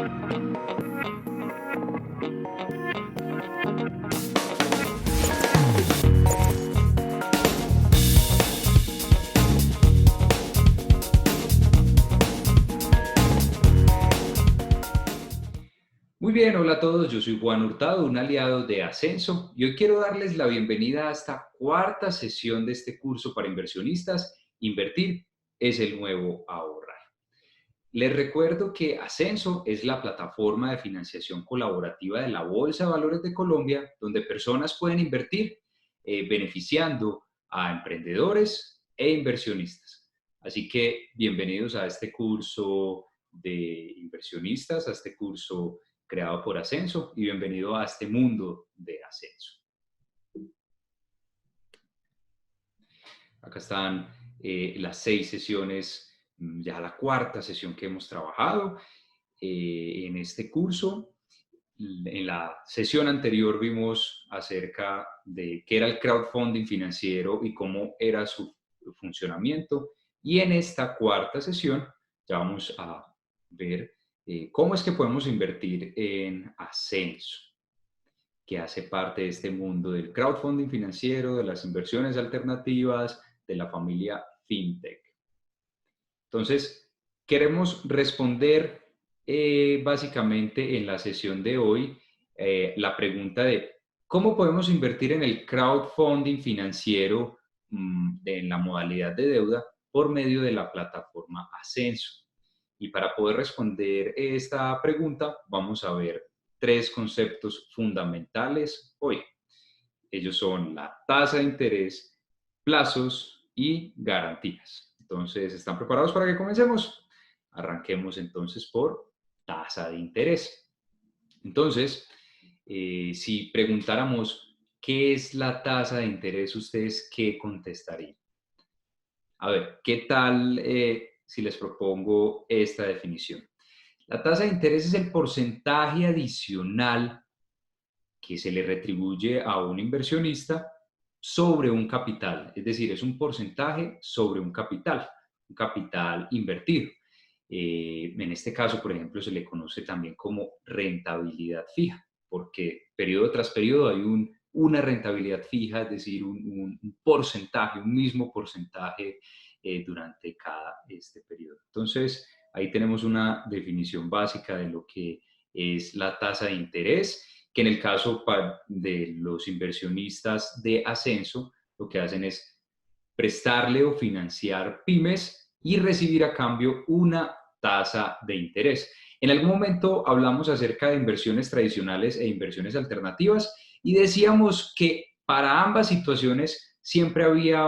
Muy bien, hola a todos, yo soy Juan Hurtado, un aliado de Ascenso, y hoy quiero darles la bienvenida a esta cuarta sesión de este curso para inversionistas. Invertir es el nuevo ahorrar. Les recuerdo que Ascenso es la plataforma de financiación colaborativa de la Bolsa de Valores de Colombia, donde personas pueden invertir beneficiando a emprendedores e inversionistas. Así que bienvenidos a este curso de inversionistas, a este curso creado por Ascenso, y bienvenido a este mundo de Ascenso. Acá están las 6 sesiones, ya la cuarta sesión que hemos trabajado en este curso. En la sesión anterior vimos acerca de qué era el crowdfunding financiero y cómo era su funcionamiento. Y en esta cuarta sesión ya vamos a ver cómo es que podemos invertir en Ascenso, que hace parte de este mundo del crowdfunding financiero, de las inversiones alternativas, de la familia FinTech. Entonces, queremos responder básicamente en la sesión de hoy la pregunta de cómo podemos invertir en el crowdfunding financiero en la modalidad de deuda por medio de la plataforma Ascenso. Y para poder responder esta pregunta, vamos a ver 3 conceptos fundamentales hoy. Ellos son la tasa de interés, plazos y garantías. Entonces, ¿están preparados para que comencemos? Arranquemos entonces por tasa de interés. Entonces, si preguntáramos qué es la tasa de interés, ¿ustedes qué contestarían? A ver, ¿qué tal si les propongo esta definición? La tasa de interés es el porcentaje adicional que se le retribuye a un inversionista sobre un capital, es decir, es un porcentaje sobre un capital invertido. En este caso, por ejemplo, se le conoce también como rentabilidad fija, porque periodo tras periodo hay una rentabilidad fija, es decir, un porcentaje, un mismo porcentaje durante cada periodo. Entonces, ahí tenemos una definición básica de lo que es la tasa de interés, que en el caso de los inversionistas de Ascenso, lo que hacen es prestarle o financiar pymes y recibir a cambio una tasa de interés. En algún momento hablamos acerca de inversiones tradicionales e inversiones alternativas y decíamos que para ambas situaciones siempre había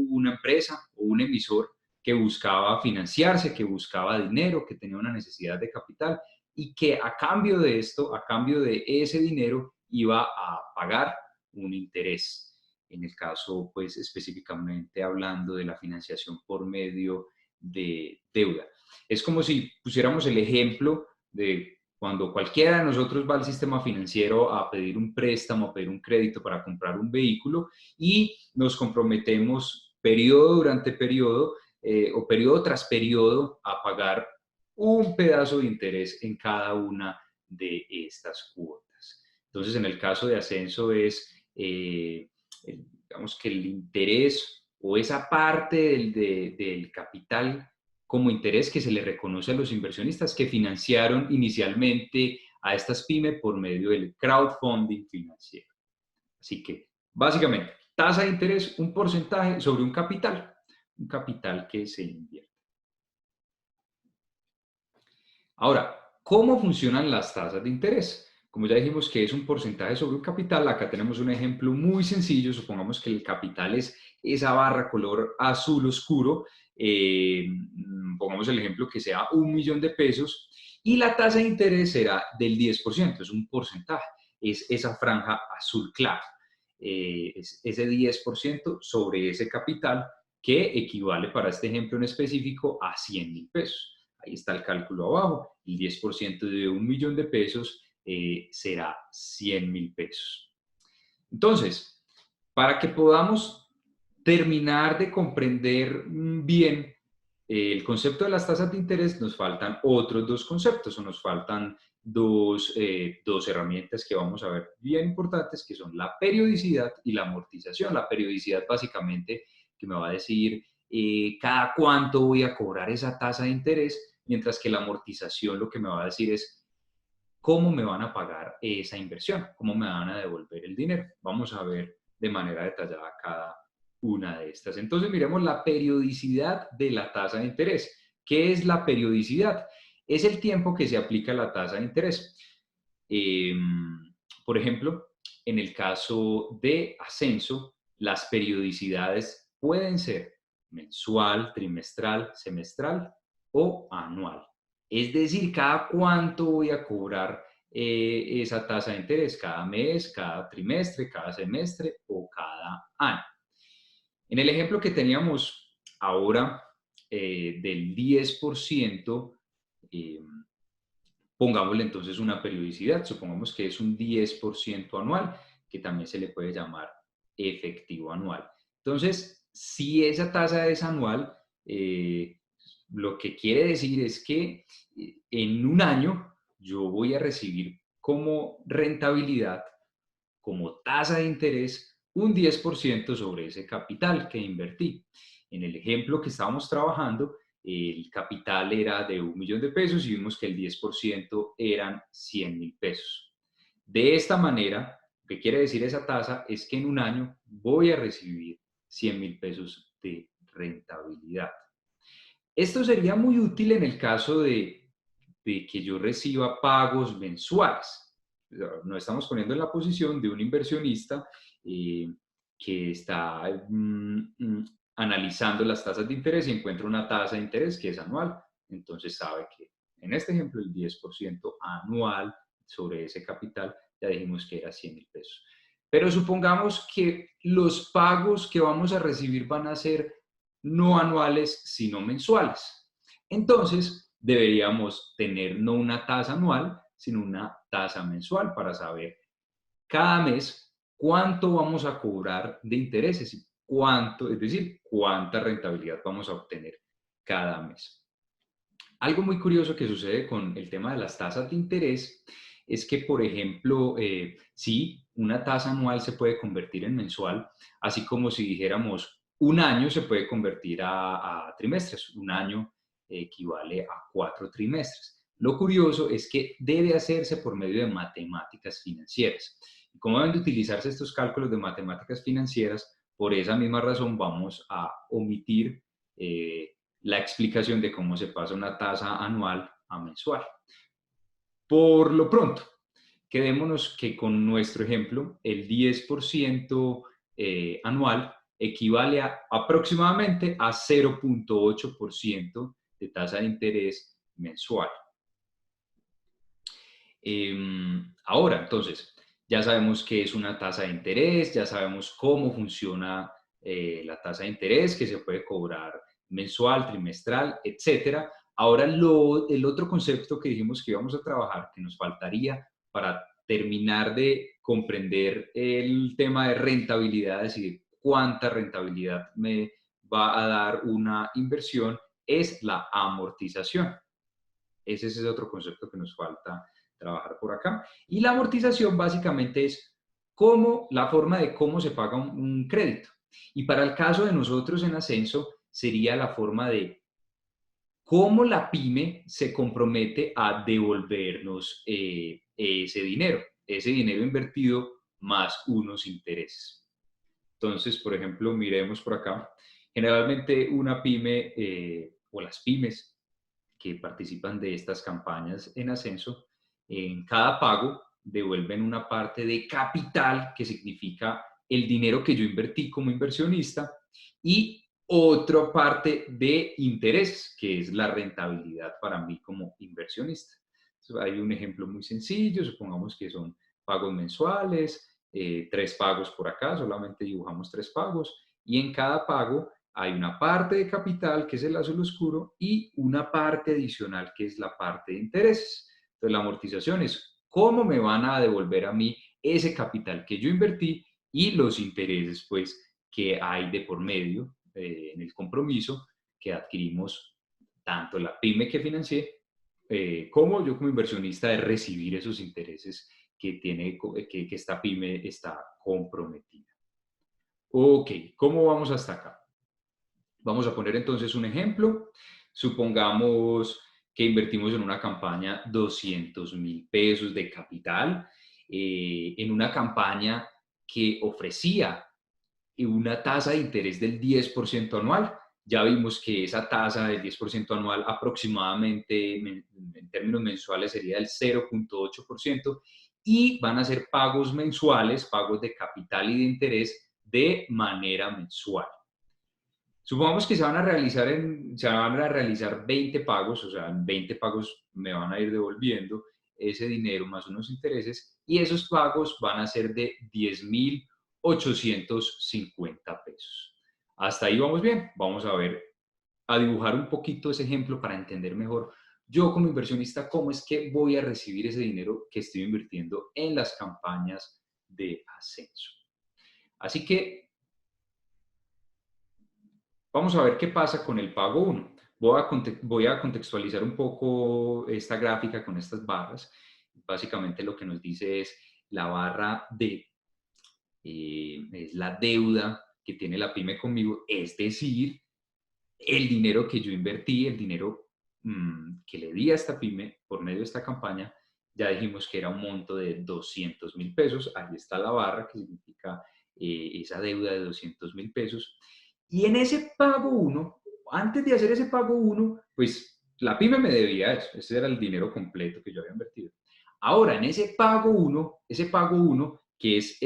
una empresa o un emisor que buscaba financiarse, que buscaba dinero, que tenía una necesidad de capital y que a cambio de esto, a cambio de ese dinero, iba a pagar un interés. En el caso, pues específicamente hablando de la financiación por medio de deuda. Es como si pusiéramos el ejemplo de cuando cualquiera de nosotros va al sistema financiero a pedir un préstamo, a pedir un crédito para comprar un vehículo y nos comprometemos periodo durante periodo o periodo tras periodo a pagar un pedazo de interés en cada una de estas cuotas. Entonces, en el caso de Ascenso es, digamos que el interés o esa parte del capital como interés que se le reconoce a los inversionistas que financiaron inicialmente a estas pymes por medio del crowdfunding financiero. Así que, básicamente, tasa de interés, un porcentaje sobre un capital que se invierte. Ahora, ¿cómo funcionan las tasas de interés? Como ya dijimos que es un porcentaje sobre un capital, acá tenemos un ejemplo muy sencillo. Supongamos que el capital es esa barra color azul oscuro. Pongamos el ejemplo que sea 1.000.000 de pesos y la tasa de interés será del 10%, es un porcentaje, es esa franja azul clara. Es ese 10% sobre ese capital que equivale para este ejemplo en específico a 100.000 pesos. Ahí está el cálculo abajo. El 10% de 1.000.000 de pesos será 100.000 pesos. Entonces, para que podamos terminar de comprender bien el concepto de las tasas de interés, nos faltan otros dos conceptos o nos faltan dos herramientas que vamos a ver bien importantes, que son la periodicidad y la amortización. La periodicidad básicamente que me va a decir cada cuánto voy a cobrar esa tasa de interés, mientras que la amortización lo que me va a decir es cómo me van a pagar esa inversión, cómo me van a devolver el dinero. Vamos a ver de manera detallada cada una de estas. Entonces, miremos la periodicidad de la tasa de interés. ¿Qué es la periodicidad? Es el tiempo que se aplica a la tasa de interés. Eh, por ejemplo, en el caso de ascenso, las periodicidades pueden ser mensual, trimestral, semestral o anual. Es decir, cada cuánto voy a cobrar esa tasa de interés, cada mes, cada trimestre, cada semestre o cada año. En el ejemplo que teníamos ahora del 10%, eh, pongámosle entonces una periodicidad, supongamos que es un 10% anual, que también se le puede llamar efectivo anual. Entonces, si esa tasa es anual, lo que quiere decir es que en un año yo voy a recibir como rentabilidad, como tasa de interés, un 10% sobre ese capital que invertí. En el ejemplo que estábamos trabajando, el capital era de 1.000.000 de pesos y vimos que el 10% eran 100.000 pesos. De esta manera, lo que quiere decir esa tasa es que en un año voy a recibir 100.000 pesos de rentabilidad. Esto sería muy útil en el caso de que yo reciba pagos mensuales. Nos estamos poniendo en la posición de un inversionista eh, que está analizando las tasas de interés y encuentra una tasa de interés que es anual. Entonces sabe que en este ejemplo el 10% anual sobre ese capital ya dijimos que era 100.000 pesos. Pero supongamos que los pagos que vamos a recibir van a ser no anuales, sino mensuales. Entonces, deberíamos tener no una tasa anual, sino una tasa mensual para saber cada mes cuánto vamos a cobrar de intereses y cuánto, es decir, cuánta rentabilidad vamos a obtener cada mes. Algo muy curioso que sucede con el tema de las tasas de interés es que, por ejemplo, sí, una tasa anual se puede convertir en mensual, así como si dijéramos un año se puede convertir a trimestres. Un año equivale a 4 trimestres. Lo curioso es que debe hacerse por medio de matemáticas financieras. Y como deben de utilizarse estos cálculos de matemáticas financieras, por esa misma razón vamos a omitir la explicación de cómo se pasa una tasa anual a mensual. Por lo pronto, quedémonos que con nuestro ejemplo, el 10% anual equivale a aproximadamente a 0.8% de tasa de interés mensual. Ahora, entonces, ya sabemos qué es una tasa de interés, ya sabemos cómo funciona la tasa de interés, que se puede cobrar mensual, trimestral, etcétera. Ahora, el otro concepto que dijimos que íbamos a trabajar, que nos faltaría para terminar de comprender el tema de rentabilidades y de cuánta rentabilidad me va a dar una inversión, es la amortización. Ese es otro concepto que nos falta trabajar por acá. Y la amortización básicamente es la forma de cómo se paga un crédito. Y para el caso de nosotros en Ascenso, sería la forma de cómo la pyme se compromete a devolvernos ese dinero invertido más unos intereses. Entonces, por ejemplo, miremos por acá. Generalmente una pyme o las pymes que participan de estas campañas en Ascenso, en cada pago devuelven una parte de capital, que significa el dinero que yo invertí como inversionista, y otra parte de intereses, que es la rentabilidad para mí como inversionista. Entonces, hay un ejemplo muy sencillo, supongamos que son pagos mensuales, 3 pagos por acá, solamente dibujamos 3 pagos, y en cada pago hay una parte de capital, que es el azul oscuro, y una parte adicional, que es la parte de intereses. Entonces, la amortización es cómo me van a devolver a mí ese capital que yo invertí y los intereses, pues, que hay de por medio en el compromiso que adquirimos tanto la pyme que financié como yo como inversionista de recibir esos intereses que, que esta pyme está comprometida. Ok, ¿cómo vamos hasta acá? Vamos a poner entonces un ejemplo. Supongamos que invertimos en una campaña 200.000 pesos de capital, en una campaña que ofrecía una tasa de interés del 10% anual. Ya vimos que esa tasa del 10% anual aproximadamente en términos mensuales sería del 0,8% y van a ser pagos mensuales, pagos de capital y de interés de manera mensual. Supongamos que se van a realizar 20 pagos, o sea, en 20 pagos me van a ir devolviendo ese dinero más unos intereses y esos pagos van a ser de 10.850 pesos. Hasta ahí vamos bien. Vamos a ver, a dibujar un poquito ese ejemplo para entender mejor yo como inversionista cómo es que voy a recibir ese dinero que estoy invirtiendo en las campañas de ascenso. Así que vamos a ver qué pasa con el pago 1. Voy a contextualizar un poco esta gráfica con estas barras. Básicamente lo que nos dice es la barra D, es la deuda que tiene la pyme conmigo, es decir, el dinero que yo invertí, el dinero que le di a esta pyme por medio de esta campaña, ya dijimos que era un monto de 200.000 pesos. Ahí está la barra que significa esa deuda de 200.000 pesos. Y en ese pago 1, antes de hacer ese pago 1, pues la pyme me debía eso. Ese era el dinero completo que yo había invertido. Ahora, en ese pago 1, que es,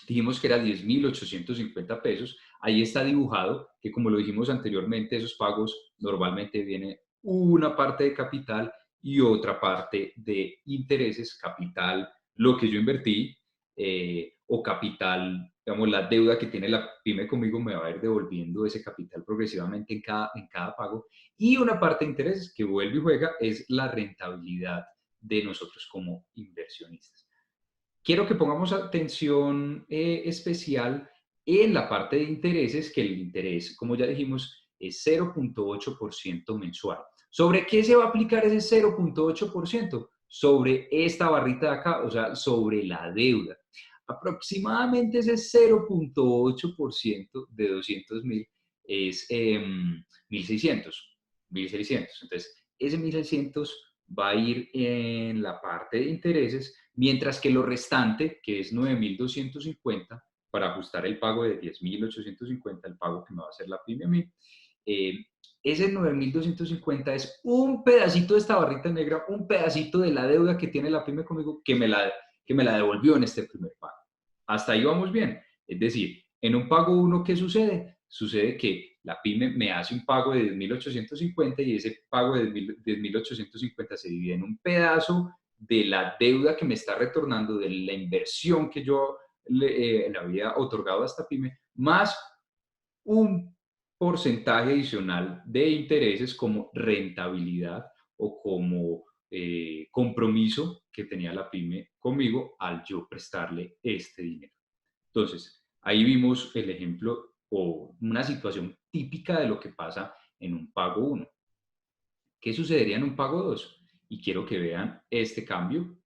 dijimos que era 10.850 pesos, ahí está dibujado que, como lo dijimos anteriormente, esos pagos normalmente viene una parte de capital y otra parte de intereses. Capital, lo que yo invertí, o capital, digamos, la deuda que tiene la pyme conmigo me va a ir devolviendo ese capital progresivamente en cada pago. Y una parte de intereses que vuelve y juega es la rentabilidad de nosotros como inversionistas. Quiero que pongamos atención especial en la parte de intereses, que el interés, como ya dijimos, es 0,8% mensual. ¿Sobre qué se va a aplicar ese 0,8%? Sobre esta barrita de acá, o sea, sobre la deuda. Aproximadamente ese 0,8% de 200.000 es 1.600. Entonces, ese 1.600 va a ir en la parte de intereses, mientras que lo restante, que es 9.250, para ajustar el pago de 10.850, el pago que me va a hacer la pyme a mí, ese 9.250 es un pedacito de esta barrita negra, un pedacito de la deuda que tiene la pyme conmigo que me la devolvió en este primer pago. Hasta ahí vamos bien. Es decir, en un pago 1, ¿qué sucede? Sucede que la pyme me hace un pago de 10.850 y ese pago de 10.850 se divide en un pedazo de la deuda que me está retornando, de la inversión que yo le había otorgado a esta pyme, más un porcentaje adicional de intereses como rentabilidad o como compromiso que tenía la pyme conmigo al yo prestarle este dinero. Entonces, ahí vimos el ejemplo o una situación típica de lo que pasa en un pago 1. ¿Qué sucedería en un pago 2? Y quiero que vean este cambio.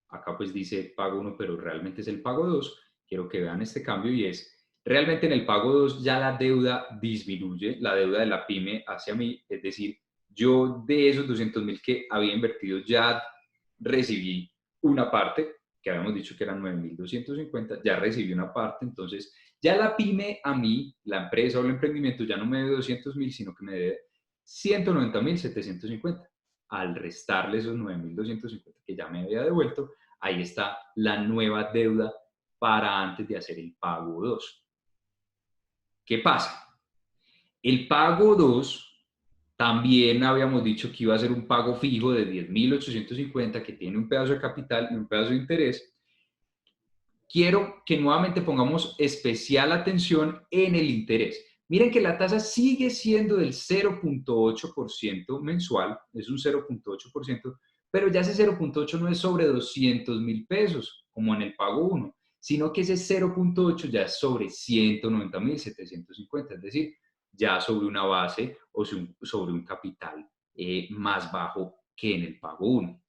Acá pues dice pago 1, pero realmente es el pago 2. Quiero que vean este cambio y es, realmente en el pago 2 ya la deuda disminuye, la deuda de la pyme hacia mí, es decir, yo de esos 200.000 que había invertido ya recibí una parte, que habíamos dicho que eran 9.250, ya recibí una parte, entonces ya la pyme a mí, la empresa o el emprendimiento ya no me debe 200.000, sino que me debe 190.750. Al restarle esos 9.250 que ya me había devuelto, ahí está la nueva deuda para antes de hacer el pago 2. ¿Qué pasa? El pago 2 también habíamos dicho que iba a ser un pago fijo de 10.850 que tiene un pedazo de capital y un pedazo de interés. Quiero que nuevamente pongamos especial atención en el interés. Miren que la tasa sigue siendo del 0,8% mensual, es un 0,8%, pero ya ese 0,8 no es sobre 200.000 pesos, como en el pago 1, sino que ese 0,8 ya es sobre 190.750, es decir, ya sobre una base o sobre un capital más bajo que en el pago 1.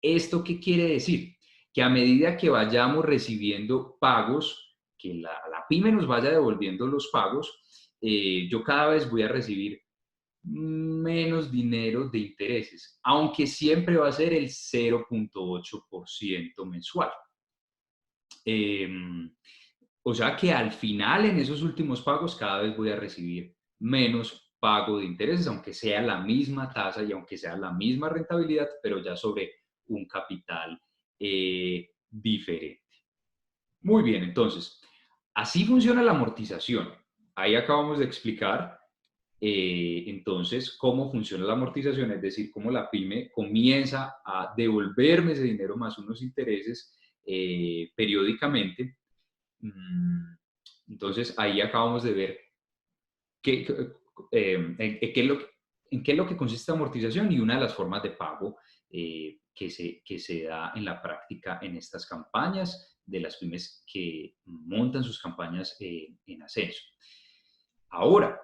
¿Esto qué quiere decir? Que a medida que vayamos recibiendo pagos, que la pyme nos vaya devolviendo los pagos, yo cada vez voy a recibir menos dinero de intereses, aunque siempre va a ser el 0,8% mensual. Eh, o sea que al final, en esos últimos pagos, cada vez voy a recibir menos pago de intereses, aunque sea la misma tasa y aunque sea la misma rentabilidad, pero ya sobre un capital diferente. Muy bien, entonces, así funciona la amortización. Ahí acabamos de explicar entonces cómo funciona la amortización, es decir, cómo la pyme comienza a devolverme ese dinero más unos intereses periódicamente. Mm, Entonces, ahí acabamos de ver qué, en qué es lo que consiste la amortización y una de las formas de pago que se da en la práctica en estas campañas de las pymes que montan sus campañas en ascenso. Ahora,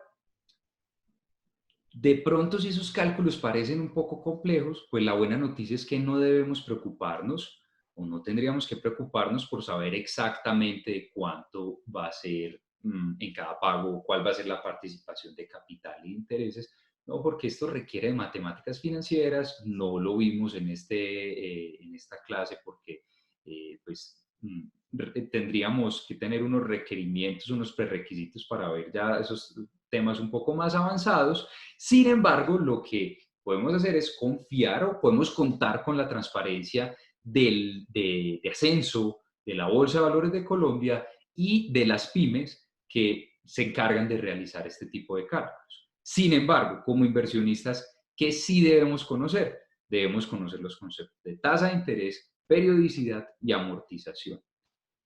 de pronto, si esos cálculos parecen un poco complejos, pues la buena noticia es que no debemos preocuparnos o no tendríamos que preocuparnos por saber exactamente cuánto va a ser en cada pago, cuál va a ser la participación de capital e intereses, no, porque esto requiere de matemáticas financieras, no lo vimos en esta clase porque pues tendríamos que tener unos requerimientos, unos prerequisitos para ver ya esos temas un poco más avanzados. Sin embargo, lo que podemos hacer es confiar o podemos contar con la transparencia de ascenso de la Bolsa de Valores de Colombia y de las pymes que se encargan de realizar este tipo de cálculos. Sin embargo, como inversionistas, ¿qué sí debemos conocer? Debemos conocer los conceptos de tasa de interés, periodicidad y amortización.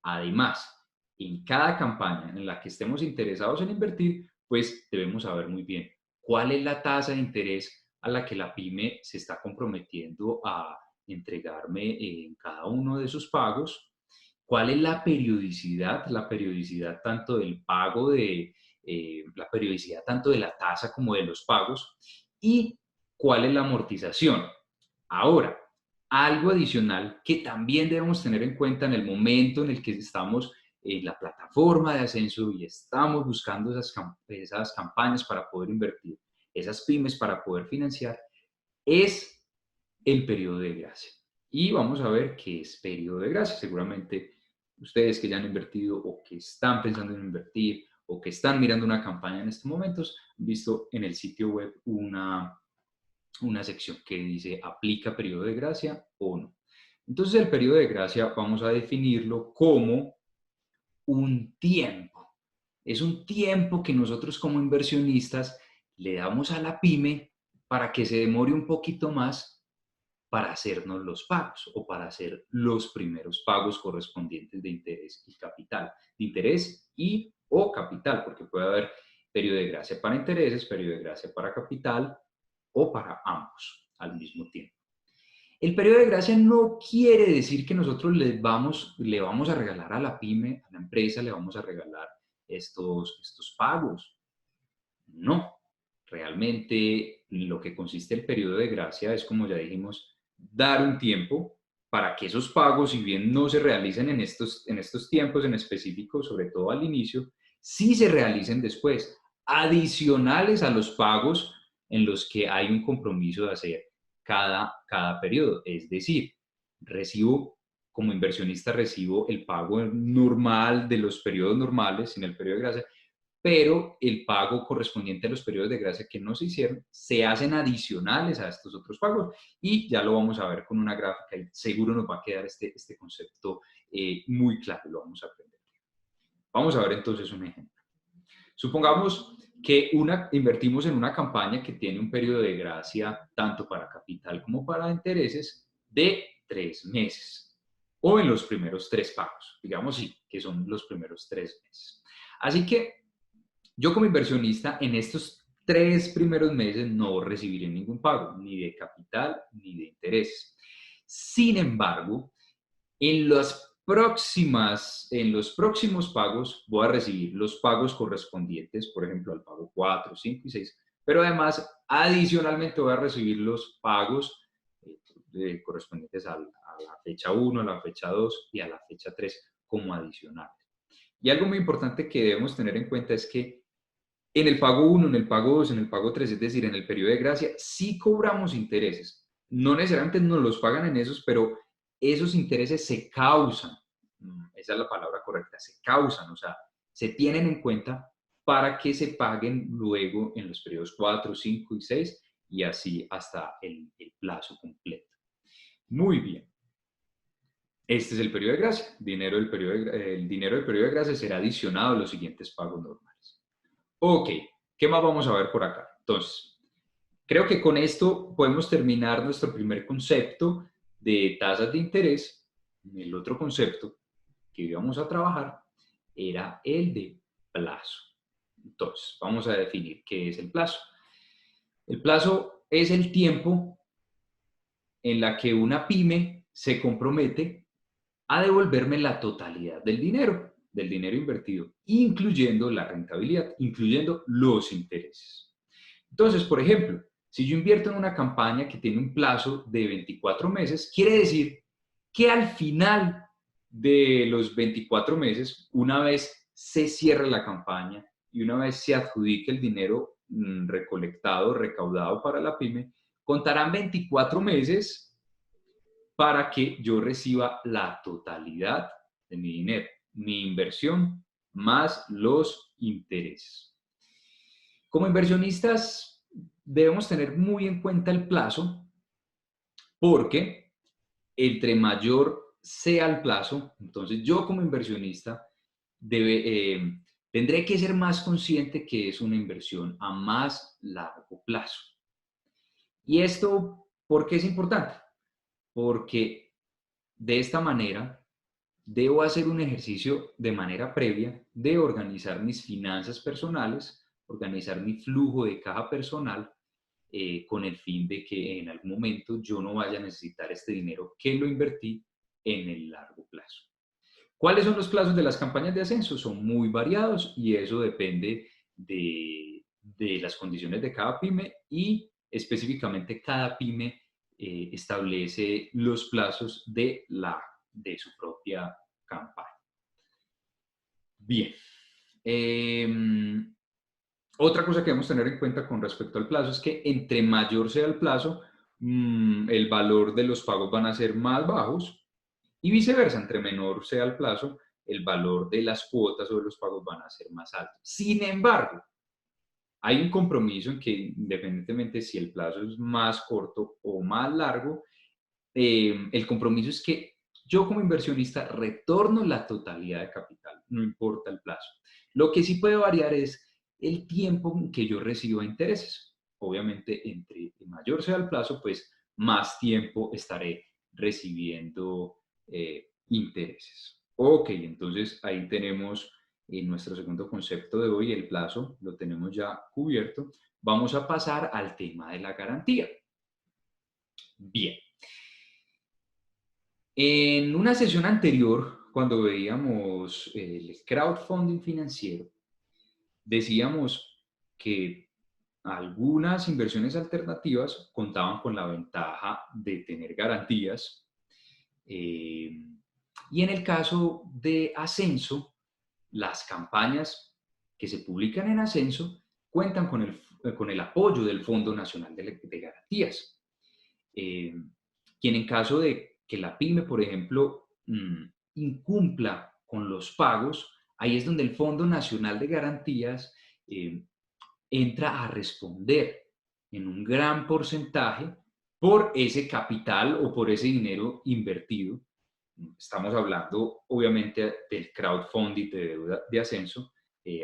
Además, en cada campaña en la que estemos interesados en invertir, pues debemos saber muy bien cuál es la tasa de interés a la que la pyme se está comprometiendo a entregarme en cada uno de sus pagos, cuál es la periodicidad tanto del pago la periodicidad tanto de la tasa como de los pagos y cuál es la amortización. Ahora, algo adicional que también debemos tener en cuenta en el momento en el que estamos en la plataforma de ascenso y estamos buscando esas campañas para poder invertir, esas pymes para poder financiar, es el periodo de gracia. Y vamos a ver qué es periodo de gracia. Seguramente ustedes que ya han invertido o que están pensando en invertir o que están mirando una campaña en estos momentos, han visto en el sitio web una sección que dice aplica periodo de gracia o no. Entonces el periodo de gracia vamos a definirlo como un tiempo. Es un tiempo que nosotros como inversionistas le damos a la pyme para que se demore un poquito más para hacernos los pagos o para hacer los primeros pagos correspondientes de interés y capital. De interés y o capital, porque puede haber periodo de gracia para intereses, periodo de gracia para capital o para ambos al mismo tiempo. El periodo de gracia no quiere decir que nosotros le vamos a regalar a la pyme, a la empresa, le vamos a regalar estos pagos. No, realmente lo que consiste el periodo de gracia es, como ya dijimos, dar un tiempo para que esos pagos, si bien no se realicen en estos tiempos en específico, sobre todo al inicio, sí se realicen después, adicionales a los pagos en los que hay un compromiso de hacer cada periodo. Es decir, como inversionista recibo el pago normal de los periodos normales, sin el periodo de gracia, pero el pago correspondiente a los periodos de gracia que no se hicieron se hacen adicionales a estos otros pagos y ya lo vamos a ver con una gráfica y seguro nos va a quedar este concepto muy claro, lo vamos a aprender. Vamos a ver entonces un ejemplo. Supongamos que invertimos en una campaña que tiene un periodo de gracia tanto para capital como para intereses de 3 meses o en los primeros 3 pagos, digamos sí, que son los primeros 3 meses. Así que yo como inversionista en estos 3 primeros meses no recibiré ningún pago, ni de capital ni de intereses. Sin embargo, en los en los próximos pagos voy a recibir los pagos correspondientes, por ejemplo, al pago 4, 5 y 6, pero además, adicionalmente voy a recibir los pagos correspondientes a la fecha 1, a la fecha 2 y a la fecha 3 como adicionales. Y algo muy importante que debemos tener en cuenta es que en el pago 1, en el pago 2, en el pago 3, es decir, en el periodo de gracia, sí cobramos intereses. No necesariamente nos los pagan en esos, pero esos intereses se causan. Esa es la palabra correcta, se causan, o sea, se tienen en cuenta para que se paguen luego en los periodos 4, 5 y 6 y así hasta el plazo completo. Muy bien. Este es el periodo de gracia. El dinero del periodo de gracia será adicionado a los siguientes pagos normales. Ok, ¿qué más vamos a ver por acá? Entonces, creo que con esto podemos terminar nuestro primer concepto de tasas de interés. El otro concepto que íbamos a trabajar era el de plazo. Entonces, vamos a definir qué es el plazo. El plazo es el tiempo en la que una pyme se compromete a devolverme la totalidad del dinero invertido, incluyendo la rentabilidad, incluyendo los intereses. Entonces, por ejemplo, si yo invierto en una campaña que tiene un plazo de 24 meses, quiere decir que al final de los 24 meses, una vez se cierre la campaña y una vez se adjudique el dinero recolectado, recaudado para la pyme, contarán 24 meses para que yo reciba la totalidad de mi dinero, mi inversión más los intereses. Como inversionistas debemos tener muy en cuenta el plazo porque entre mayor sea el plazo, entonces yo como inversionista tendré que ser más consciente que es una inversión a más largo plazo. ¿Y esto por qué es importante? Porque de esta manera debo hacer un ejercicio de manera previa de organizar mis finanzas personales, organizar mi flujo de caja personal, con el fin de que en algún momento yo no vaya a necesitar este dinero que lo invertí en el largo plazo. ¿Cuáles son los plazos de las campañas de ascenso? Son muy variados y eso depende de las condiciones de cada pyme y específicamente cada pyme establece los plazos de su propia campaña. Bien. Otra cosa que debemos tener en cuenta con respecto al plazo es que entre mayor sea el plazo, el valor de los pagos van a ser más bajos y viceversa, entre menor sea el plazo, el valor de las cuotas o de los pagos van a ser más altos. Sin embargo, hay un compromiso en que independientemente si el plazo es más corto o más largo, el compromiso es que yo como inversionista retorno la totalidad de capital, no importa el plazo. Lo que sí puede variar es el tiempo en que yo reciba intereses. Obviamente, entre mayor sea el plazo, pues más tiempo estaré recibiendo intereses. Ok, entonces ahí tenemos nuestro segundo concepto de hoy, el plazo, lo tenemos ya cubierto. Vamos a pasar al tema de la garantía. Bien. En una sesión anterior, cuando veíamos el crowdfunding financiero, decíamos que algunas inversiones alternativas contaban con la ventaja de tener garantías. Y en el caso de Ascenso, las campañas que se publican en Ascenso cuentan con el apoyo del Fondo Nacional de Garantías, quien en caso de que la pyme, por ejemplo, incumpla con los pagos, ahí es donde el Fondo Nacional de Garantías entra a responder en un gran porcentaje por ese capital o por ese dinero invertido. Estamos hablando, obviamente, del crowdfunding de deuda de Ascenso.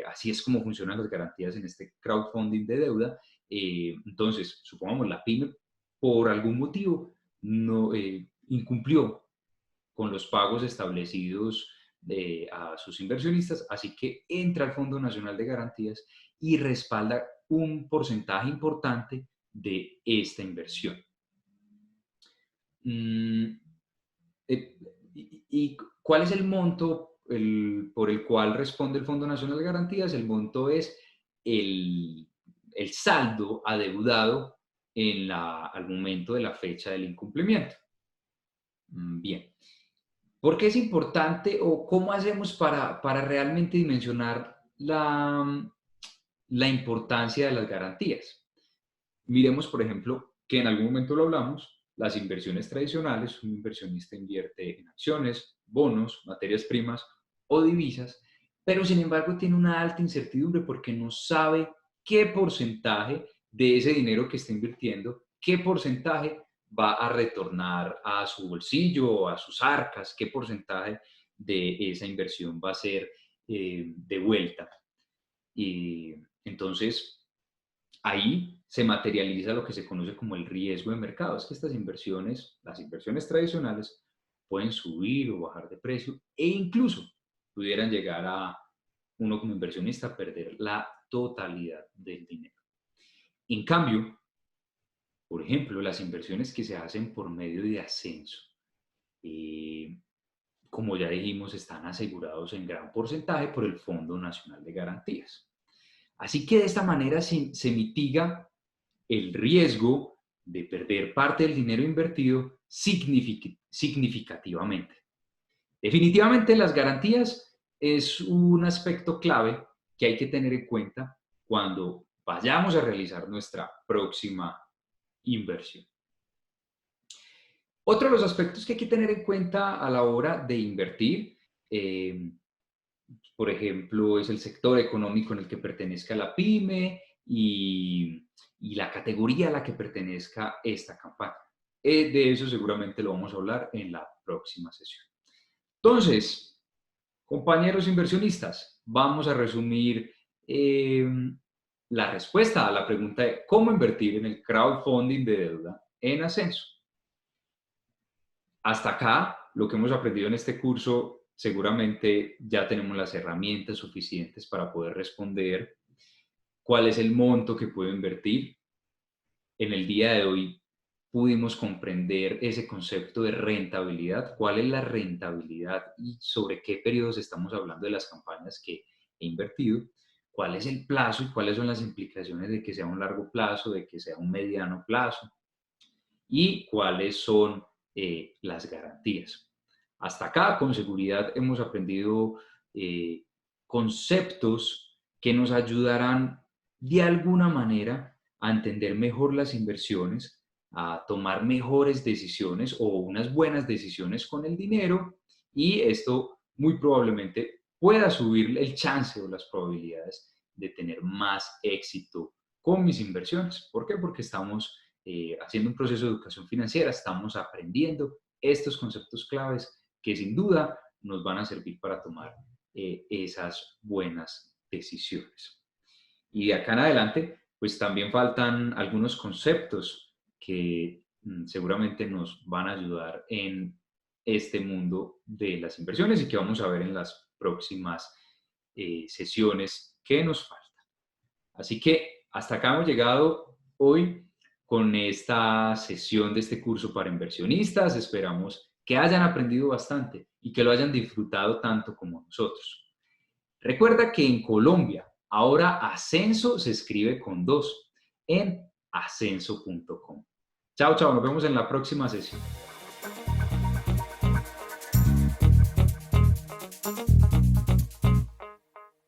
Así es como funcionan las garantías en este crowdfunding de deuda. Entonces, supongamos la pyme, por algún motivo, no incumplió con los pagos establecidos a sus inversionistas, así que entra al Fondo Nacional de Garantías y respalda un porcentaje importante de esta inversión. Mm, ¿Y ¿Cuál es el monto por el cual responde el Fondo Nacional de Garantías? El monto es el, el saldo adeudado al momento de la fecha del incumplimiento. Bien. ¿Por qué es importante o cómo hacemos para realmente dimensionar la importancia de las garantías? Miremos, por ejemplo, que en algún momento lo hablamos, las inversiones tradicionales, un inversionista invierte en acciones, bonos, materias primas o divisas, pero sin embargo tiene una alta incertidumbre porque no sabe qué porcentaje de ese dinero que está invirtiendo, qué porcentaje va a retornar a su bolsillo o a sus arcas, qué porcentaje de esa inversión va a ser devuelta. Y entonces, ahí se materializa lo que se conoce como el riesgo de mercado. Es que estas inversiones, las inversiones tradicionales, pueden subir o bajar de precio e incluso pudieran llegar a uno como inversionista a perder la totalidad del dinero. En cambio, por ejemplo, las inversiones que se hacen por medio de ascenso, eh, como ya dijimos, están asegurados en gran porcentaje por el Fondo Nacional de Garantías. Así que de esta manera se mitiga el riesgo de perder parte del dinero invertido significativamente. Definitivamente las garantías es un aspecto clave que hay que tener en cuenta cuando vayamos a realizar nuestra próxima inversión. Otro de los aspectos que hay que tener en cuenta a la hora de invertir, por ejemplo, es el sector económico en el que pertenezca la pyme y la categoría a la que pertenezca esta campaña. De eso seguramente lo vamos a hablar en la próxima sesión. Entonces, compañeros inversionistas, vamos a resumir la respuesta a la pregunta de cómo invertir en el crowdfunding de deuda en ascenso. Hasta acá, lo que hemos aprendido en este curso, seguramente ya tenemos las herramientas suficientes para poder responder cuál es el monto que puedo invertir. En el día de hoy pudimos comprender ese concepto de rentabilidad, cuál es la rentabilidad y sobre qué periodos estamos hablando de las campañas que he invertido, cuál es el plazo y cuáles son las implicaciones de que sea un largo plazo, de que sea un mediano plazo y cuáles son las garantías. Hasta acá, con seguridad, hemos aprendido conceptos que nos ayudarán de alguna manera a entender mejor las inversiones, a tomar mejores decisiones o unas buenas decisiones con el dinero y esto muy probablemente pueda subir el chance o las probabilidades de tener más éxito con mis inversiones. ¿Por qué? Porque estamos haciendo un proceso de educación financiera, estamos aprendiendo estos conceptos claves que sin duda nos van a servir para tomar esas buenas decisiones. Y de acá en adelante, pues también faltan algunos conceptos que seguramente nos van a ayudar en este mundo de las inversiones y que vamos a ver en las próximas sesiones que nos faltan. Así que hasta acá hemos llegado hoy con esta sesión de este curso para inversionistas. Esperamos que hayan aprendido bastante y que lo hayan disfrutado tanto como nosotros. Recuerda que en Colombia ahora Ascenso se escribe con 2 en ascenso.com. Chao, chao, nos vemos en la próxima sesión.